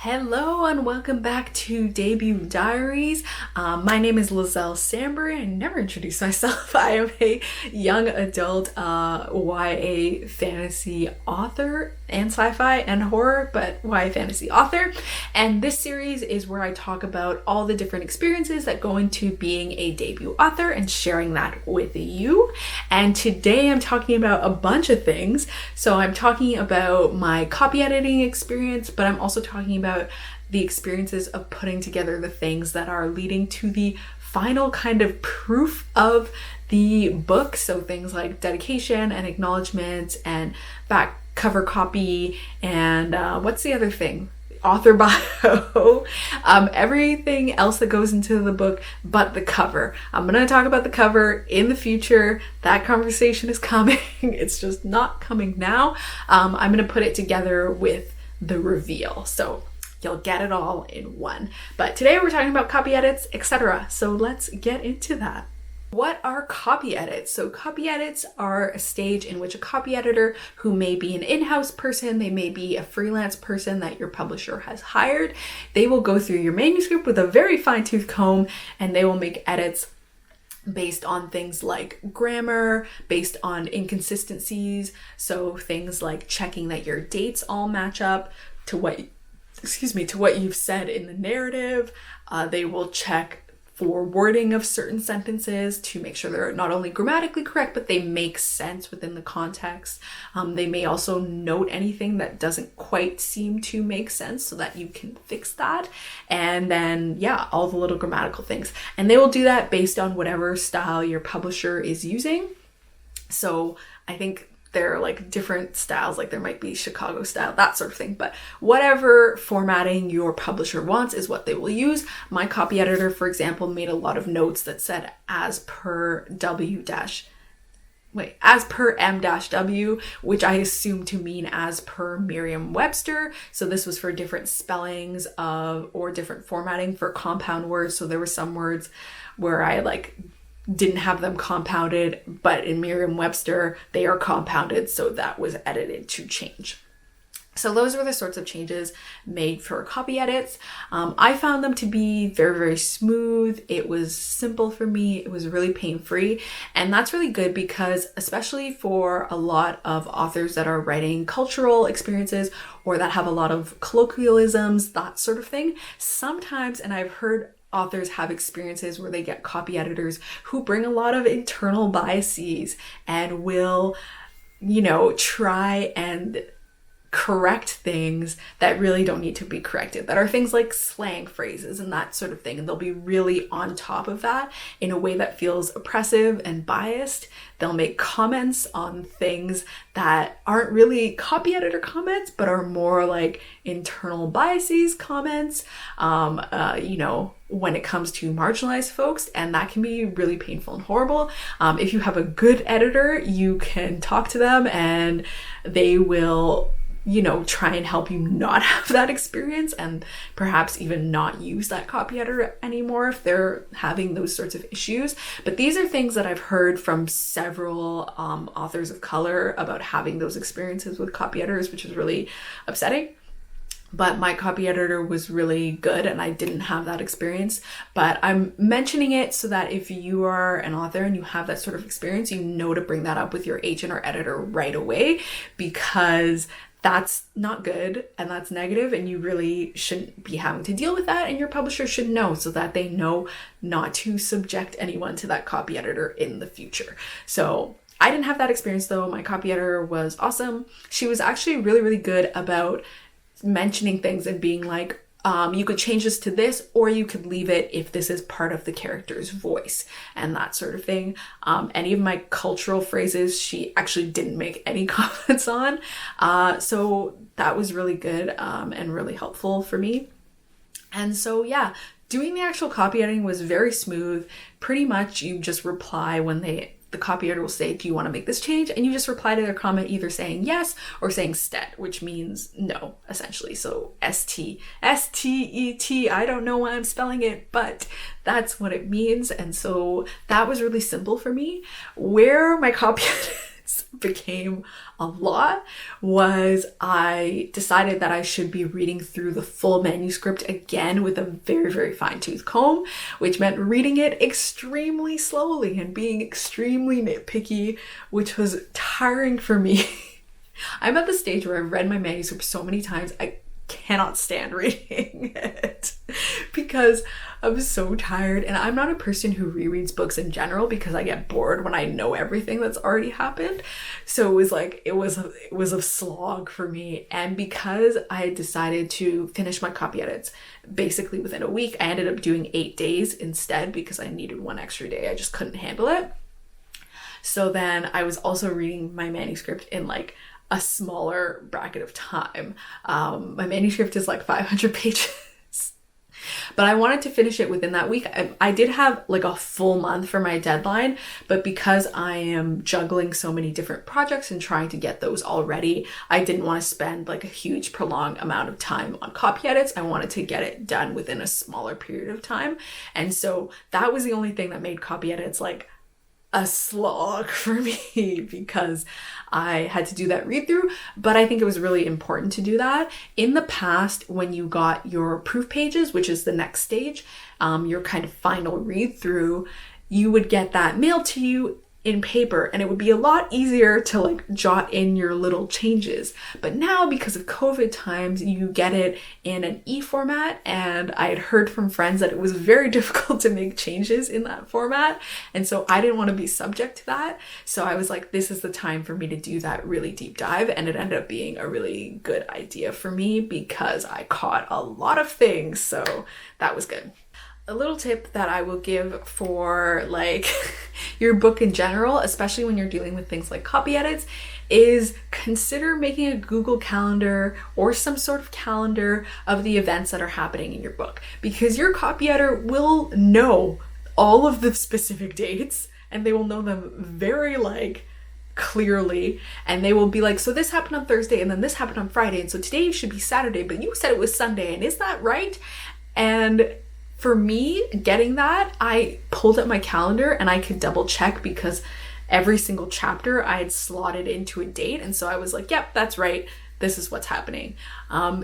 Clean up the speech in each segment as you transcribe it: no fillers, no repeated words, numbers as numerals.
Hello and welcome back to Debut Diaries. My name is Liselle Sambury. I never introduced myself. I am a young adult YA fantasy author and sci-fi and horror, but YA fantasy author. And this series is where I talk about all the different experiences that go into being a debut author and sharing that with you. And today I'm talking about a bunch of things. So I'm talking about my copy editing experience, but I'm also talking about the experiences of putting together the things that are leading to the final kind of proof of the book. So things like dedication and acknowledgements and back cover copy and what's the other thing? Author bio, everything else that goes into the book but the cover. I'm going to talk about the cover in the future. That conversation is coming. It's just not coming now. I'm going to put it together with the reveal. So you'll get it all in one. But today we're talking about copy edits, etc. So let's get into that. What are copy edits? So copy edits are a stage in which a copy editor, who may be an in-house person, they may be a freelance person that your publisher has hired, they will go through your manuscript with a very fine-tooth comb and they will make edits based on things like grammar, based on inconsistencies. So things like checking that your dates all match up to what you've said in the narrative. They will check for wording of certain sentences to make sure they're not only grammatically correct, but they make sense within the context. They may also note anything that doesn't quite seem to make sense so that you can fix that. And then, all the little grammatical things. And they will do that based on whatever style your publisher is using. So I think there are like different styles, like there might be Chicago style, that sort of thing, but whatever formatting your publisher wants is what they will use. My copy editor, for example, made a lot of notes that said as per M-W, which I assume to mean as per Merriam-Webster. So this was for different spellings or different formatting for compound words. So there were some words where I didn't have them compounded, but in Merriam-Webster, they are compounded, so that was edited to change. So those were the sorts of changes made for copy edits. I found them to be very, very smooth. It was simple for me. It was really pain-free. And that's really good because especially for a lot of authors that are writing cultural experiences or that have a lot of colloquialisms, that sort of thing, sometimes, and I've heard authors have experiences where they get copy editors who bring a lot of internal biases and will, try and correct things that really don't need to be corrected, that are things like slang phrases and that sort of thing. And they'll be really on top of that in a way that feels oppressive and biased. They'll make comments on things that aren't really copy editor comments, but are more like internal biases comments, when it comes to marginalized folks. And that can be really painful and horrible. If you have a good editor, you can talk to them and they will try and help you not have that experience and perhaps even not use that copy editor anymore if they're having those sorts of issues. But these are things that I've heard from several authors of color about having those experiences with copy editors, which is really upsetting. But my copy editor was really good and I didn't have that experience. But I'm mentioning it so that if you are an author and you have that sort of experience, you know to bring that up with your agent or editor right away, because that's not good and that's negative and you really shouldn't be having to deal with that, and your publisher should know so that they know not to subject anyone to that copy editor in the future. So I didn't have that experience though. My copy editor was awesome. She was actually really, really good about mentioning things and being like, you could change this to this, or you could leave it if this is part of the character's voice and that sort of thing. Any of my cultural phrases, she actually didn't make any comments on. So that was really good and really helpful for me. And so, doing the actual copy editing was very smooth. Pretty much you just reply when the copy editor will say, do you want to make this change? And you just reply to their comment either saying yes or saying stet, which means no, essentially. So S-T-E-T, I don't know why I'm spelling it, but that's what it means. And so that was really simple for me. Where my copy became a lot was I decided that I should be reading through the full manuscript again with a very, very fine-tooth comb, which meant reading it extremely slowly and being extremely nitpicky, which was tiring for me. I'm at the stage where I've read my manuscript so many times, I cannot stand reading it because I'm so tired. And I'm not a person who rereads books in general because I get bored when I know everything that's already happened. So it was like, it was a slog for me. And because I had decided to finish my copy edits basically within a week, I ended up doing 8 days instead because I needed one extra day. I just couldn't handle it. So then I was also reading my manuscript in like a smaller bracket of time. My manuscript is like 500 pages, but I wanted to finish it within that week. I did have like a full month for my deadline, but because I am juggling so many different projects and trying to get those all ready, I didn't want to spend like a huge prolonged amount of time on copy edits. I wanted to get it done within a smaller period of time. And so that was the only thing that made copy edits like a slog for me because I had to do that read through, but I think it was really important to do that. In the past, when you got your proof pages, which is the next stage, your kind of final read through, you would get that mailed to you in paper, and it would be a lot easier to like jot in your little changes. But now, because of COVID times, you get it in an e-format, and I had heard from friends that it was very difficult to make changes in that format, and so I didn't want to be subject to that. So I was like, this is the time for me to do that really deep dive, and it ended up being a really good idea for me because I caught a lot of things, so that was good. A little tip that I will give for like your book in general, especially when you're dealing with things like copy edits, is consider making a Google Calendar or some sort of calendar of the events that are happening in your book, because your copy editor will know all of the specific dates and they will know them very like clearly, and they will be like, so this happened on Thursday and then this happened on Friday, and so today should be Saturday, but you said it was Sunday, and is that right? And for me, getting that, I pulled up my calendar and I could double check because every single chapter I had slotted into a date. And so I was like, yep, that's right. This is what's happening.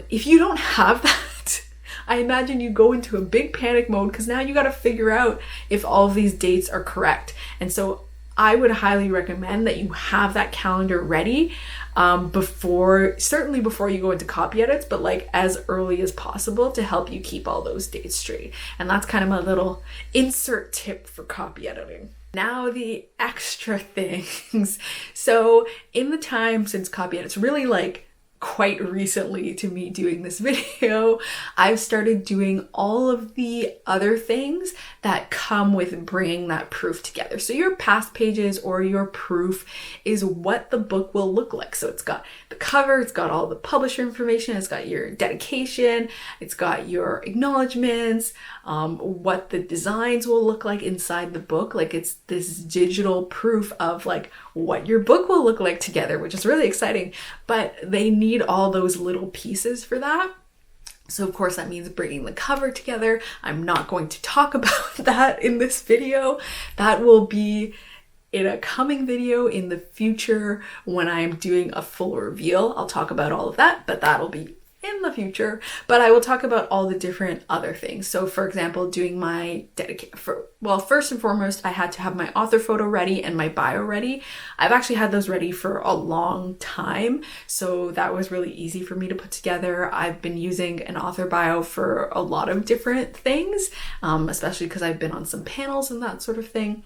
If you don't have that, I imagine you go into a big panic mode because now you got to figure out if all of these dates are correct. And so I would highly recommend that you have that calendar ready certainly before you go into copy edits, but like as early as possible to help you keep all those dates straight. And that's kind of my little insert tip for copy editing. Now the extra things. So in the time since copy edits, really like quite recently to me doing this video, I've started doing all of the other things that come with bringing that proof together. So your past pages or your proof is what the book will look like. So it's got the cover, it's got all the publisher information, it's got your dedication, it's got your acknowledgements, what the designs will look like inside the book. Like it's this digital proof of like what your book will look like together, which is really exciting, but they need all those little pieces for that. So of course that means bringing the cover together. I'm not going to talk about that in this video. That will be in a coming video in the future when I'm doing a full reveal. I'll talk about all of that, but that'll be in the future. But I will talk about all the different other things. So for example, doing my first and foremost, I had to have my author photo ready and my bio ready. I've actually had those ready for a long time, so that was really easy for me to put together. I've been using an author bio for a lot of different things, especially because I've been on some panels and that sort of thing.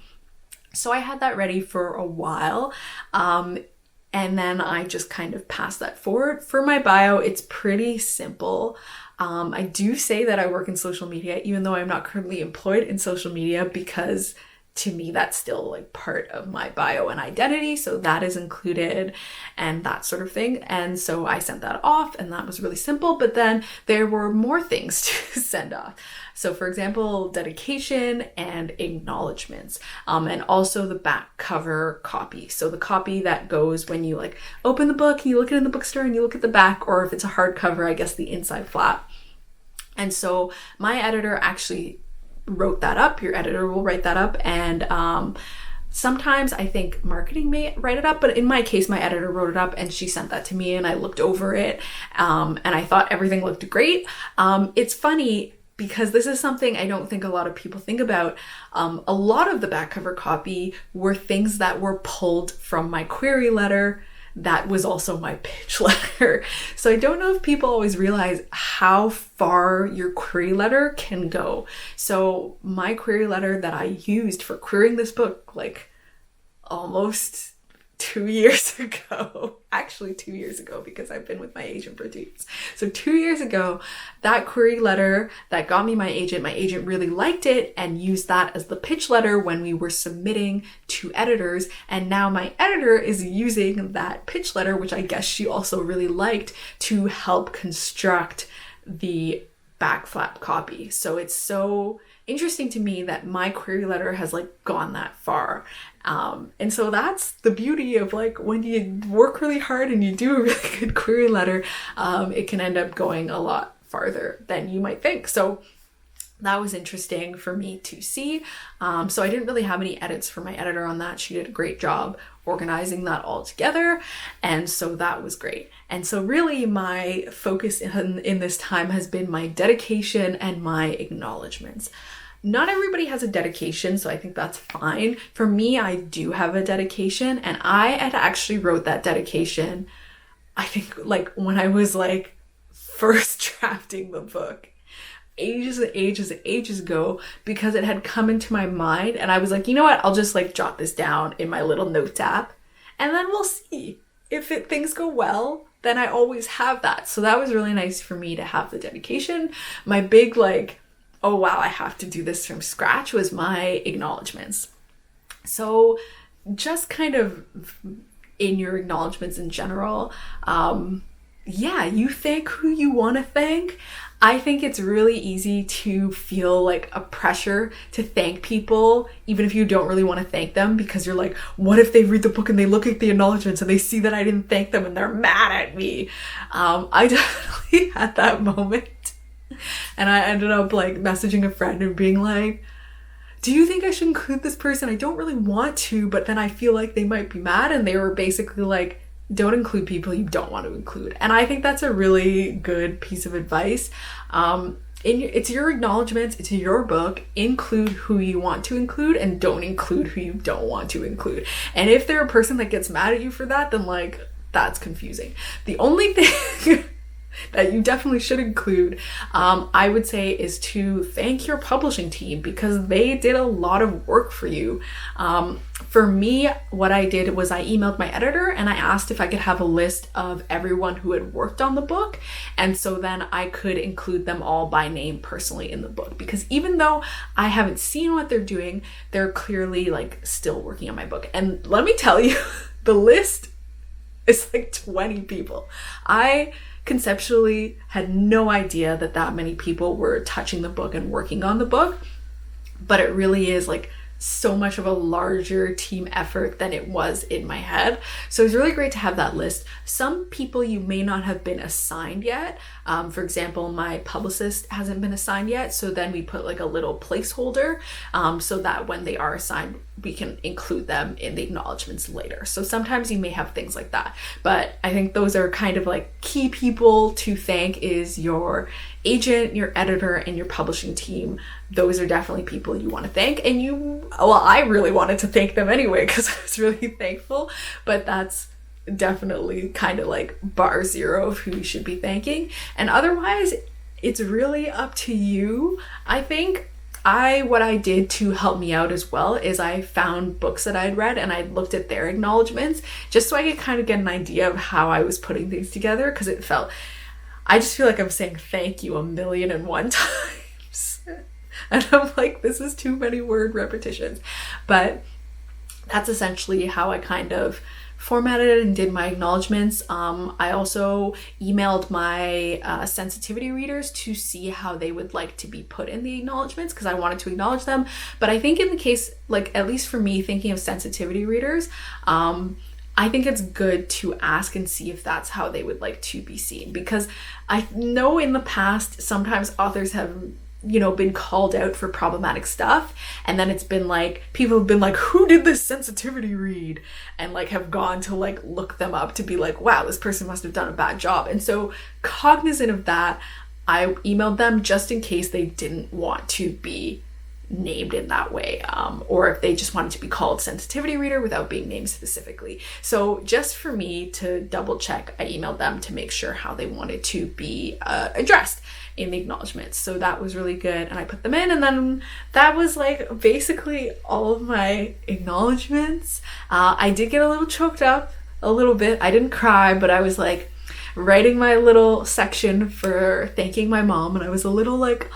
So I had that ready for a while. And then I just kind of passed that forward. For my bio, it's pretty simple. I do say that I work in social media, even though I'm not currently employed in social media, because to me, that's still like part of my bio and identity. So that is included and that sort of thing. And so I sent that off and that was really simple, but then there were more things to send off. So for example, dedication and acknowledgements, and also the back cover copy. So the copy that goes when you like open the book and you look it in the bookstore and you look at the back, or if it's a hardcover, I guess the inside flap. And so my editor actually wrote that up. Your editor will write that up and Sometimes I think marketing may write it up, but in my case, my editor wrote it up and she sent that to me and I looked over it, and I thought everything looked great. It's funny because this is something I don't think a lot of people think about. A lot of the back cover copy were things that were pulled from my query letter that was also my pitch letter. So I don't know if people always realize how far your query letter can go. So my query letter that I used for querying this book, like almost 2 years ago, actually 2 years ago, because I've been with my agent for 2 years. So 2 years ago, that query letter that got me my agent really liked it and used that as the pitch letter when we were submitting to editors. And now my editor is using that pitch letter, which I guess she also really liked, to help construct the back flap copy. So it's so interesting to me that my query letter has like gone that far. And so that's the beauty of like when you work really hard and you do a really good query letter, it can end up going a lot farther than you might think. So that was interesting for me to see. So I didn't really have any edits for my editor on that. She did a great job organizing that all together. And so that was great. And so really my focus in this time has been my dedication and my acknowledgements. Not everybody has a dedication, so I think that's fine. For me, I do have a dedication, and I had actually wrote that dedication, I think like when I was like first drafting the book, ages and ages and ages ago, because it had come into my mind and I was like, you know what, I'll just like jot this down in my little notes app and then we'll see. If things go well, then I always have that. So that was really nice for me to have the dedication. My big like, oh wow, I have to do this from scratch was my acknowledgements. So just kind of in your acknowledgements in general, you thank who you want to thank. I think it's really easy to feel like a pressure to thank people, even if you don't really want to thank them, because you're like, what if they read the book and they look at the acknowledgements and they see that I didn't thank them and they're mad at me? I definitely had that moment. And I ended up like messaging a friend and being like, do you think I should include this person? I don't really want to, but then I feel like they might be mad. And they were basically like, don't include people you don't want to include. And I think that's a really good piece of advice. It's your acknowledgements, it's your book. Include who you want to include and don't include who you don't want to include. And if they're a person that gets mad at you for that, then like, that's confusing. The only thing that you definitely should include, I would say, is to thank your publishing team, because they did a lot of work for you. For me, what I did was I emailed my editor and I asked if I could have a list of everyone who had worked on the book. And so then I could include them all by name personally in the book, because even though I haven't seen what they're doing, they're clearly like still working on my book. And let me tell you, the list is like 20 people. I conceptually had no idea that many people were touching the book and working on the book, but it really is like so much of a larger team effort than it was in my head. So it's really great to have that list. Some people you may not have been assigned yet. For example, my publicist hasn't been assigned yet. So then we put like a little placeholder so that when they are assigned, we can include them in the acknowledgements later. So sometimes you may have things like that. But I think those are kind of like key people to thank is your agent, your editor, and your publishing team. Those are definitely people you want to thank. And I really wanted to thank them anyway because I was really thankful, but that's definitely kind of like bar zero of who you should be thanking. And otherwise, it's really up to you. I think what I did to help me out as well is I found books that I'd read and I looked at their acknowledgements just so I could kind of get an idea of how I was putting things together, because I just feel like I'm saying thank you 1,000,001 times. And I'm like, this is too many word repetitions. But that's essentially how I kind of formatted it and did my acknowledgements. I also emailed my sensitivity readers to see how they would like to be put in the acknowledgements, because I wanted to acknowledge them. But I think in the case, like at least for me, thinking of sensitivity readers, I think it's good to ask and see if that's how they would like to be seen, because I know in the past sometimes authors have you know, been called out for problematic stuff, and then it's been like, people have been like, who did this sensitivity read, and like have gone to like look them up to be like, wow, this person must have done a bad job. And so, cognizant of that, I emailed them just in case they didn't want to be named in that way, or if they just wanted to be called sensitivity reader without being named specifically. So just for me to double check, I emailed them to make sure how they wanted to be addressed in the acknowledgements. So that was really good, and I put them in, and then that was like basically all of my acknowledgements. I did get a little choked up a little bit. I didn't cry, but I was like writing my little section for thanking my mom, and I was a little like,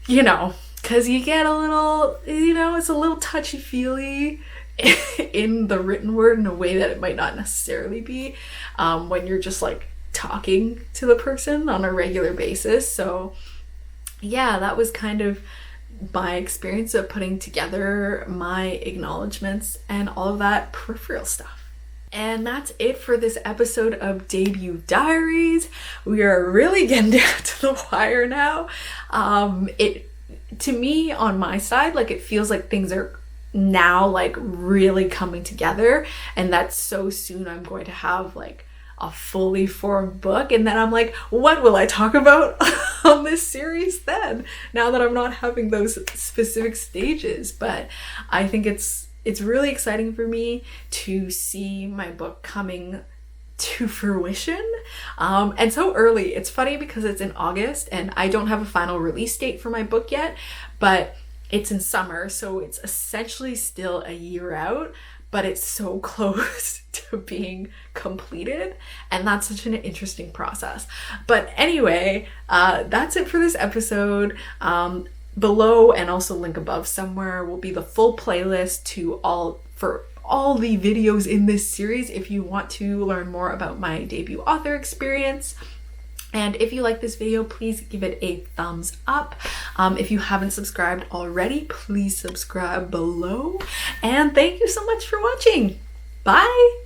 you know, because you get a little, you know, it's a little touchy-feely in the written word in a way that it might not necessarily be when you're just like talking to the person on a regular basis. So yeah, that was kind of my experience of putting together my acknowledgements and all of that peripheral stuff. And that's it for this episode of Debut Diaries. We are really getting down to the wire now. To me, on my side, like, it feels like things are now like really coming together, and that so soon I'm going to have like a fully formed book, and then I'm like, what will I talk about on this series then, now that I'm not having those specific stages? But I think it's really exciting for me to see my book coming to fruition, and so early. It's funny because it's in August and I don't have a final release date for my book yet, but it's in summer, so it's essentially still a year out, but it's so close to being completed, and that's such an interesting process. But anyway, that's it for this episode. Below, and also link above somewhere, will be the full playlist to all the videos in this series if you want to learn more about my debut author experience. And if you like this video, please give it a thumbs up. If you haven't subscribed already, please subscribe below. And thank you so much for watching. Bye!